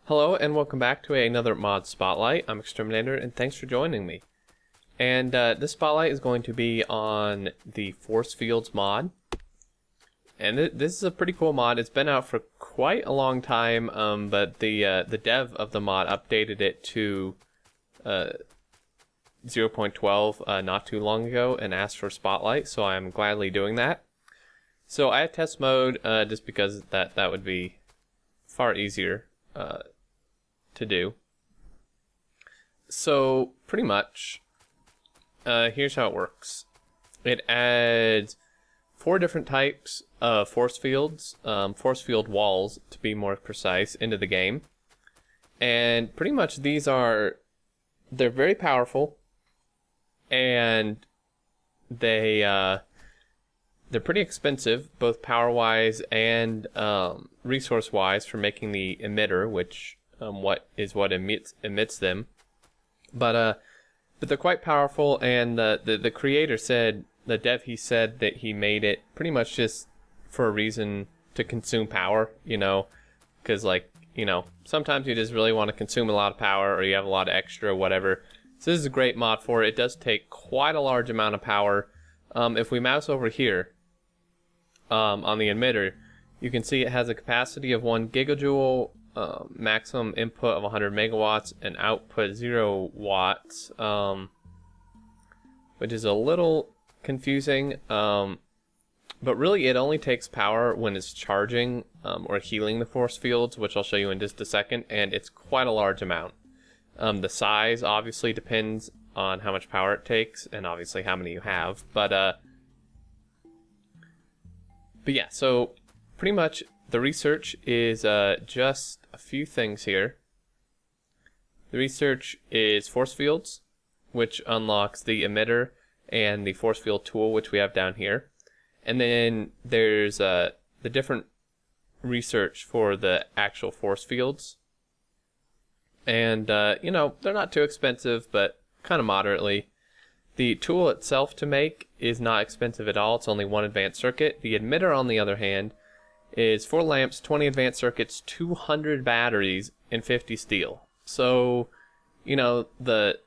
Hello and welcome back to another mod spotlight. I'm Exterminator and thanks for joining me. And this spotlight is going to be on the force fields mod. And this is a pretty cool mod. It's been out for quite a long time, but the dev of the mod updated it to 0.12 not too long ago and asked for spotlight, so I'm gladly doing that. So I have test mode just because that would be far easier to do. So pretty much here's how it works. It adds 4 different types of force fields, force field walls to be more precise, into the game. And pretty much they're very powerful, and they're pretty expensive, both power-wise and resource-wise, for making the emitter, which what emits them. But they're quite powerful, and the creator said, the dev, he said that he made it pretty much just for a reason to consume power, because sometimes you just really want to consume a lot of power, or you have a lot of extra, whatever. So this is a great mod for it. It does take quite a large amount of power. If we mouse over here on the emitter, you can see it has a capacity of 1 gigajoule, maximum input of 100 megawatts, and output 0 watts, which is a little confusing. But really it only takes power when it's charging or healing the force fields, which I'll show you in just a second, and it's quite a large amount. The size obviously depends on how much power it takes and obviously how many you have, but yeah, so pretty much the research is just a few things here. The research is force fields, which unlocks the emitter and the force field tool, which we have down here. And then there's the different research for the actual force fields. And, they're not too expensive, but kind of moderately. The tool itself to make is not expensive at all. It's only 1 advanced circuit. The emitter, on the other hand, is 4 lamps, 20 advanced circuits, 200 batteries, and 50 steel. So, the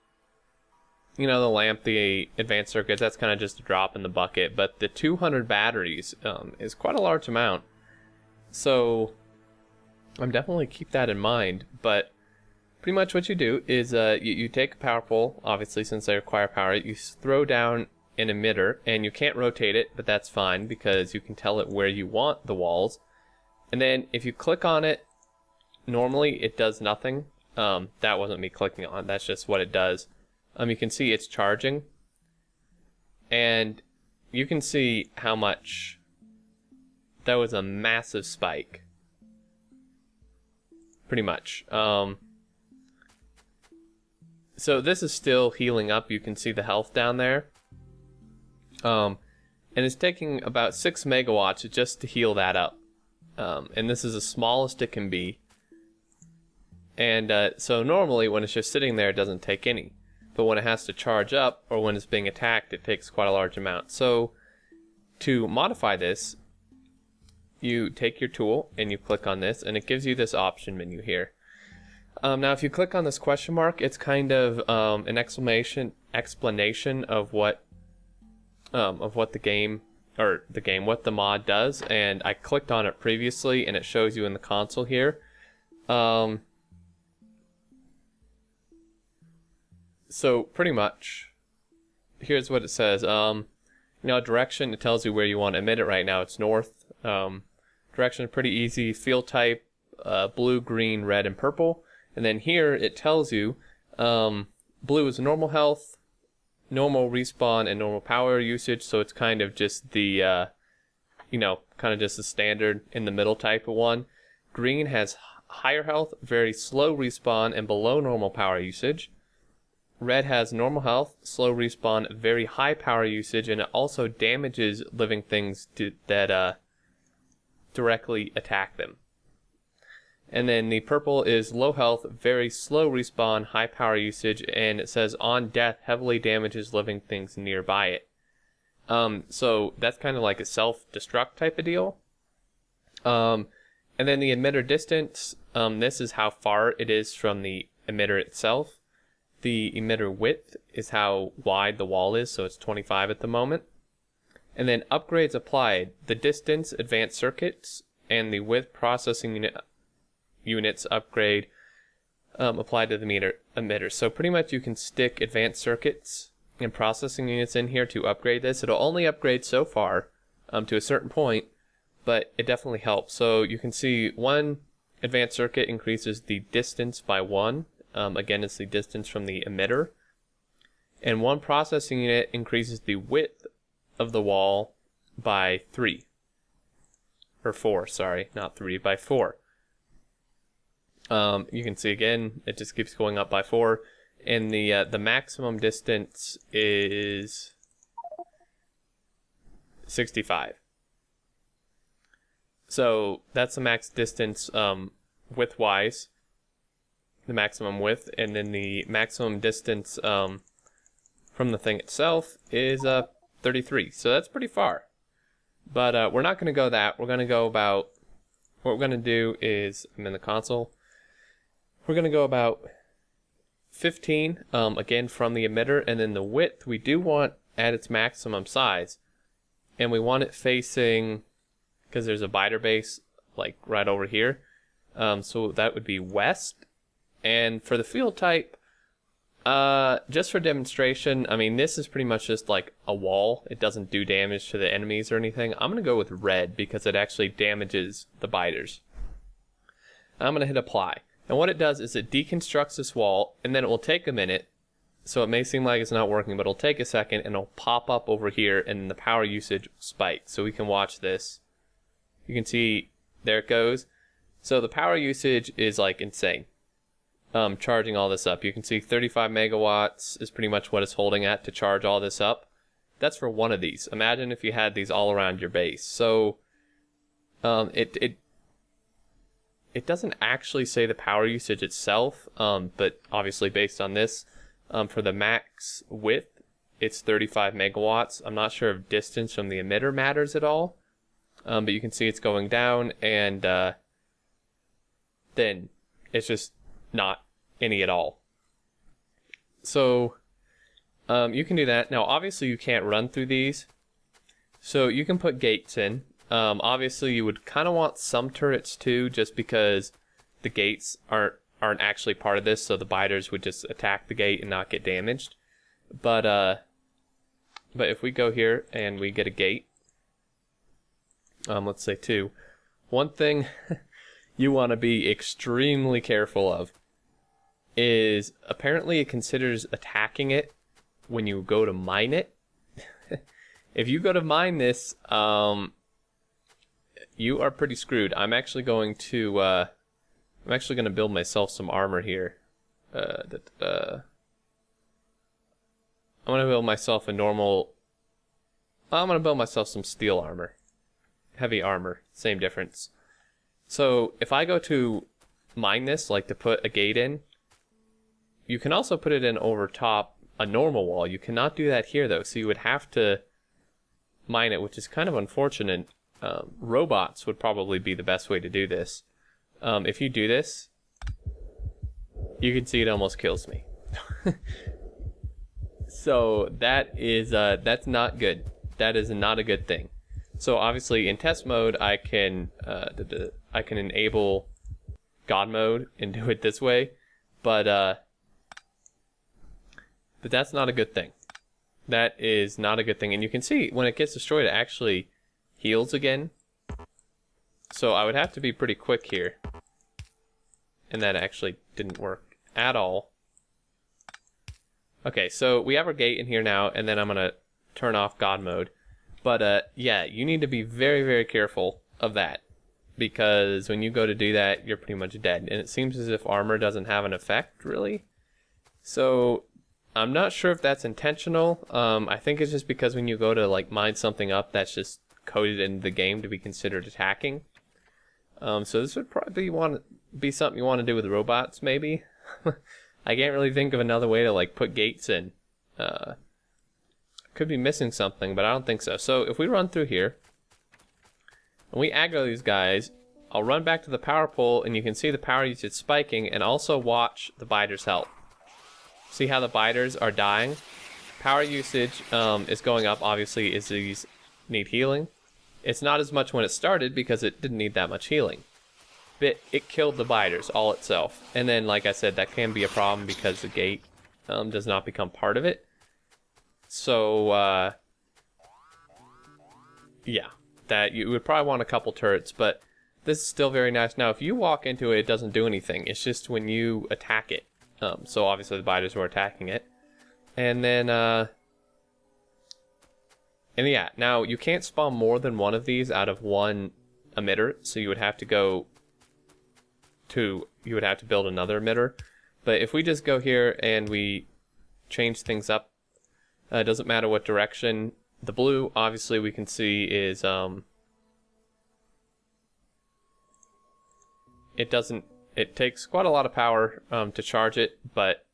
lamp, the advanced circuits, that's kind of just a drop in the bucket. But the 200 batteries is quite a large amount. So, I'm definitely keep that in mind. But pretty much what you do is you take a power pole, obviously since they require power, you throw down an emitter, and you can't rotate it, but that's fine because you can tell it where you want the walls. And then if you click on it, normally it does nothing. That wasn't me clicking on it, that's just what it does. You can see it's charging, and you can see how much that was a massive spike. Pretty much. So this is still healing up. You can see the health down there. And it's taking about 6 megawatts just to heal that up. And this is the smallest it can be. And so normally when it's just sitting there, it doesn't take any. But when it has to charge up, or when it's being attacked, it takes quite a large amount. So to modify this, you take your tool and you click on this, and it gives you this option menu here. Now if you click on this question mark, it's kind of an explanation of what what the mod does, and I clicked on it previously and it shows you in the console here. So pretty much here's what it says. Direction, it tells you where you want to emit it. Right now it's north. Direction, pretty easy. Field type, blue, green, red, and purple. And then here it tells you blue is normal health, normal respawn, and normal power usage. So it's kind of just the kind of just the standard in the middle type of one. Green has higher health, very slow respawn, and below normal power usage. Red has normal health, slow respawn, very high power usage, and it also damages living things that directly attack them. And then the purple is low health, very slow respawn, high power usage, and it says on death heavily damages living things nearby it. So that's kind of like a self-destruct type of deal. And then the emitter distance, this is how far it is from the emitter itself. The emitter width is how wide the wall is, so it's 25 at the moment. And then upgrades applied, the distance, advanced circuits, and the width processing units upgrade applied to the emitter. So pretty much you can stick advanced circuits and processing units in here to upgrade this. It'll only upgrade so far to a certain point, but it definitely helps. So you can see one advanced circuit increases the distance by 1. Again, it's the distance from the emitter. And one processing unit increases the width of the wall by 3. Or 4, sorry, not 3, by 4. You can see again, it just keeps going up by 4. And the maximum distance is 65. So that's the max distance width-wise, the maximum width, and then the maximum distance from the thing itself is 33. So that's pretty far. But we're not going to go that. We're going to go about, what we're going to do is, I'm in the console, we're going to go about 15, again from the emitter, and then the width we do want at its maximum size, and we want it facing, because there's a biter base like right over here, so that would be west. And for the field type, just for demonstration, I mean, this is pretty much just like a wall. It doesn't do damage to the enemies or anything. I'm going to go with red because it actually damages the biters. I'm going to hit apply. And what it does is it deconstructs this wall, and then it will take a minute. So it may seem like it's not working, but it'll take a second, and it'll pop up over here, and the power usage will spike. So we can watch this. You can see, there it goes. So the power usage is like insane. Charging all this up. You can see 35 megawatts is pretty much what it's holding at to charge all this up. That's for one of these. Imagine if you had these all around your base. So it doesn't actually say the power usage itself, but obviously based on this, for the max width, it's 35 megawatts. I'm not sure if distance from the emitter matters at all, but you can see it's going down, and then it's just not any at all. So you can do that. Now obviously you can't run through these, so you can put gates in. Obviously you would kind of want some turrets too, just because the gates aren't actually part of this, so the biters would just attack the gate and not get damaged. But if we go here and we get a gate, let's say 2, one thing you want to be extremely careful of is apparently it considers attacking it when you go to mine it. If you go to mine this, you are pretty screwed. I'm actually going to build myself some armor here. I'm gonna build myself a normal. I'm gonna build myself some steel armor, heavy armor, same difference. So if I go to mine this, like to put a gate in, you can also put it in over top a normal wall. You cannot do that here though, so you would have to mine it, which is kind of unfortunate. Robots would probably be the best way to do this. If you do this, you can see it almost kills me. So that is that's not good. That is not a good thing. So obviously in test mode, I can enable God mode and do it this way, but that's not a good thing. That is not a good thing. And you can see when it gets destroyed, it actually heals again. So I would have to be pretty quick here. And that actually didn't work at all. Okay, so we have our gate in here now, and then I'm going to turn off God mode. But yeah, you need to be very, very careful of that, because when you go to do that, you're pretty much dead. And it seems as if armor doesn't have an effect, really. So I'm not sure if that's intentional. I think it's just because when you go to like mine something up, that's just coded into the game to be considered attacking. So this would probably be something you want to do with robots, maybe. I can't really think of another way to like put gates in. Could be missing something, but I don't think so. So if we run through here and we aggro these guys, I'll run back to the power pole, and you can see the power usage spiking, and also watch the biters' health. See how the biters are dying? Power usage is going up, obviously, as these need healing. It's not as much when it started because it didn't need that much healing. But it killed the biters all itself. And then, like I said, that can be a problem because the gate does not become part of it. So, yeah, that you would probably want a couple turrets, but this is still very nice. Now, if you walk into it, it doesn't do anything. It's just when you attack it. So obviously the biters were attacking it. And then, and yeah, now you can't spawn more than one of these out of one emitter. So you would have to go to, you would have to build another emitter. But if we just go here and we change things up, it doesn't matter what direction. The blue, obviously, we can see is, it takes quite a lot of power to charge it, but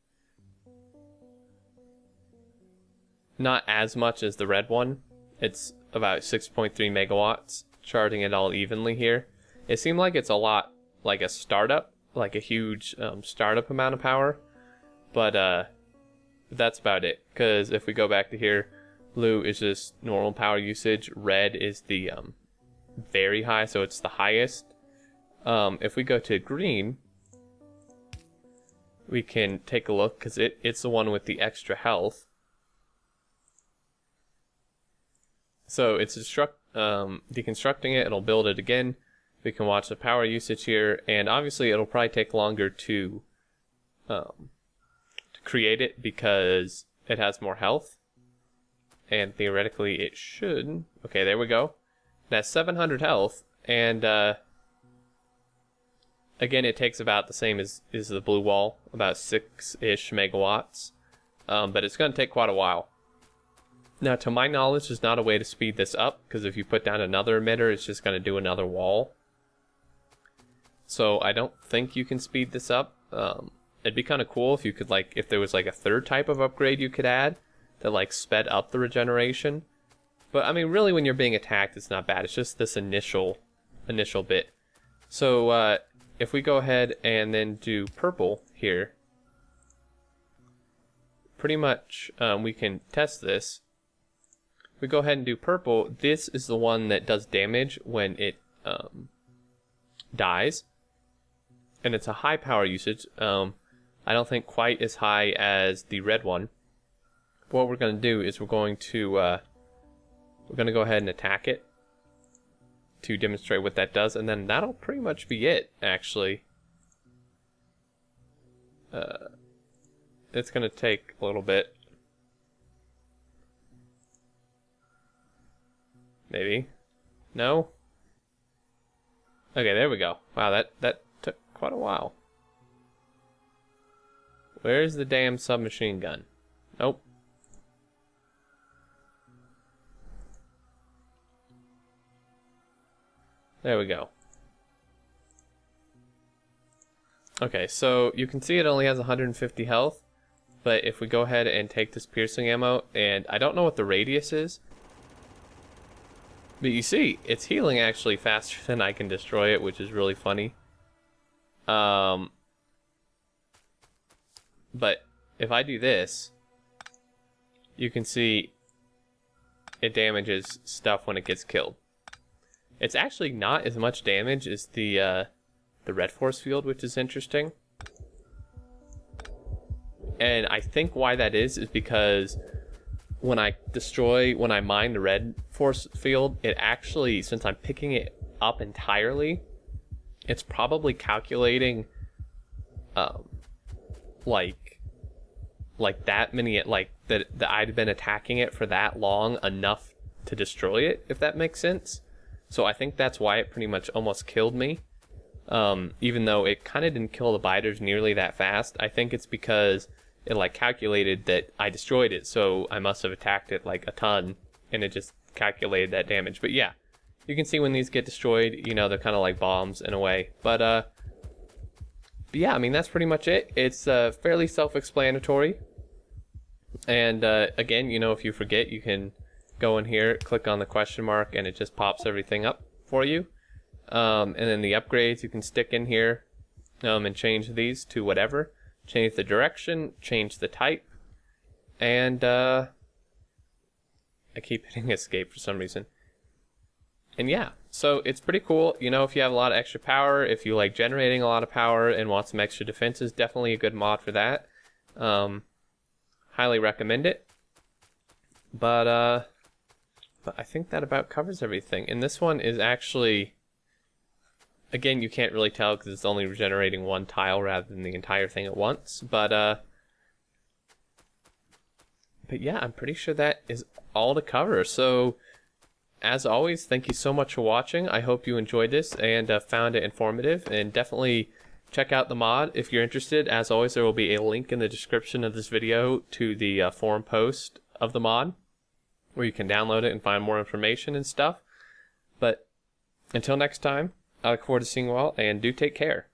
not as much as the red one. It's about 6.3 megawatts, charging it all evenly here. It seemed like it's a lot like a startup, like a huge startup amount of power, but that's about it. Because if we go back to here, blue is just normal power usage, red is the very high, so it's the highest. If we go to green, we can take a look because it's the one with the extra health. So it's deconstructing it, it'll build it again. We can watch the power usage here, and obviously it'll probably take longer to create it because it has more health. And theoretically it should. Okay, there we go. That's 700 health, and again, it takes about the same as the blue wall, about 6-ish megawatts, but it's going to take quite a while. Now, to my knowledge, there's not a way to speed this up, because if you put down another emitter, it's just going to do another wall. So I don't think you can speed this up. It'd be kind of cool if you could, like, if there was like a third type of upgrade you could add that like sped up the regeneration. But I mean, really, when you're being attacked, it's not bad. It's just this initial bit. So if we go ahead and then do purple here, pretty much we can test this. We go ahead and do purple. This is the one that does damage when it dies, and it's a high power usage. I don't think quite as high as the red one. What we're going to do is we're going to go ahead and attack it to demonstrate what that does, and then that'll pretty much be it, actually. It's going to take a little bit. Maybe. No? Okay, there we go. Wow, that took quite a while. Where's the damn submachine gun? Nope. There we go. Okay, so you can see it only has 150 health, but if we go ahead and take this piercing ammo, and I don't know what the radius is, but you see, it's healing actually faster than I can destroy it, which is really funny. But if I do this, you can see it damages stuff when it gets killed. It's actually not as much damage as the red force field, which is interesting. And I think why that is because when I mine the red force field, it actually, since I'm picking it up entirely, it's probably calculating like that many, like that I'd been attacking it for that long enough to destroy it, if that makes sense. So I think that's why it pretty much almost killed me. Even though it kind of didn't kill the biters nearly that fast. I think it's because it like calculated that I destroyed it, so I must have attacked it like a ton, and it just calculated that damage. But yeah, you can see when these get destroyed, you know, they're kind of like bombs in a way. But yeah, I mean, that's pretty much it. It's fairly self-explanatory. And again, you know, if you forget, you can go in here, click on the question mark, and it just pops everything up for you. And then the upgrades you can stick in here and change these to whatever. Change the direction, change the type, and I keep hitting escape for some reason. And yeah, so it's pretty cool. You know, if you have a lot of extra power, if you like generating a lot of power and want some extra defenses, definitely a good mod for that. Highly recommend it. But I think that about covers everything. And this one is actually, again, you can't really tell because it's only regenerating one tile rather than the entire thing at once. But yeah, I'm pretty sure that is all to cover. So, as always, thank you so much for watching. I hope you enjoyed this and found it informative. And definitely check out the mod if you're interested. As always, there will be a link in the description of this video to the forum post of the mod, where you can download it and find more information and stuff. But until next time, I look forward to seeing you all, and do take care.